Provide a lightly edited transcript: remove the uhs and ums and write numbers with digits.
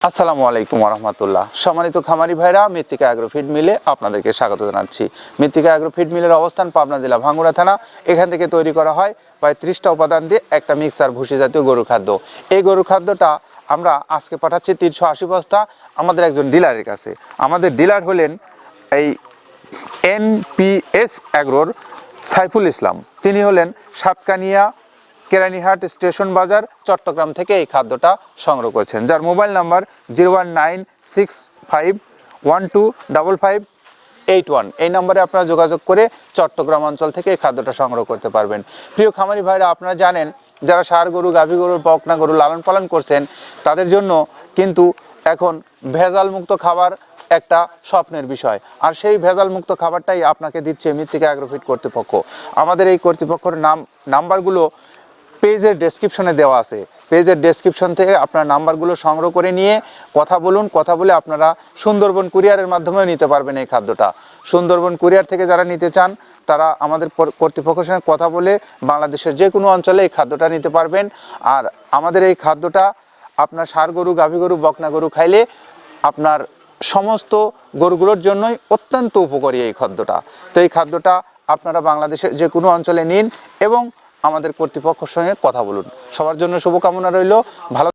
আসসালামু আলাইকুম রহমতুল্লাহ। সম্মানিত খামারি ভাইরা, মৃত্তিকা অ্যাগ্রো ফিড মিলে আপনাদেরকে স্বাগত জানাচ্ছি। মৃত্তিকা অ্যাগ্রো ফিড মিলের অবস্থান পাবনা জেলা ভাঙ্গুড়া থানা। এখান থেকে তৈরি করা হয় প্রায় 30টা উপাদান দিয়ে একটা মিক্সার ভুসি জাতীয় গরুর খাদ্য। এই গরুর খাদ্যটা আমরা আজকে পাঠাচ্ছি 380 বস্তা আমাদের একজন ডিলারের কাছে। আমাদের ডিলার হলেন এই NPS অ্যাগ্রোর সাইফুল ইসলাম। তিনি হলেন সাতকানিয়া কেরানীহাট স্টেশন বাজার চট্টগ্রাম থেকে এই খাদ্যটা সংগ্রহ করছেন, যার মোবাইল নাম্বার 01965125581। এই নম্বরে আপনারা যোগাযোগ করে চট্টগ্রাম অঞ্চল থেকে এই খাদ্যটা সংগ্রহ করতে পারবেন। প্রিয় খামারি ভাইরা, আপনারা জানেন যারা ষাঁড় গরু, গাভী গরু, বকনা গরু লালন পালন করছেন, তাদের জন্য কিন্তু এখন ভেজাল মুক্ত খাবার একটা স্বপ্নের বিষয়। আর সেই ভেজাল মুক্ত খাবারটাই আপনাকে দিচ্ছে মৃত্তিকা অ্যাগ্রো ফিড কর্তৃপক্ষ। আমাদের এই কর্তৃপক্ষের নাম্বারগুলো পেজের ডেসক্রিপশনে দেওয়া আছে। পেজের ডেসক্রিপশন থেকে আপনার নাম্বারগুলো সংগ্রহ করে নিয়ে কথা বলুন। কথা বলে আপনারা সুন্দরবন কুরিয়ারের মাধ্যমেও নিতে পারবেন এই খাদ্যটা। সুন্দরবন কুরিয়ার থেকে যারা নিতে চান তারা আমাদের কর্তৃপক্ষের সঙ্গে কথা বলে বাংলাদেশের যে কোনো অঞ্চলে এই খাদ্যটা নিতে পারবেন। আর আমাদের এই খাদ্যটা আপনার ষাঁড় গরু, গাভী গরু, বকনা গরু খাইলে আপনার সমস্ত গরুগুলোর জন্যই অত্যন্ত উপকারী এই খাদ্যটা। তো এই খাদ্যটা আপনারা বাংলাদেশের যে কোনো অঞ্চলে নিন এবং আমাদের কর্তৃপক্ষের সঙ্গে কথা বলুন। সবার জন্য শুভকামনা রইল। ভালো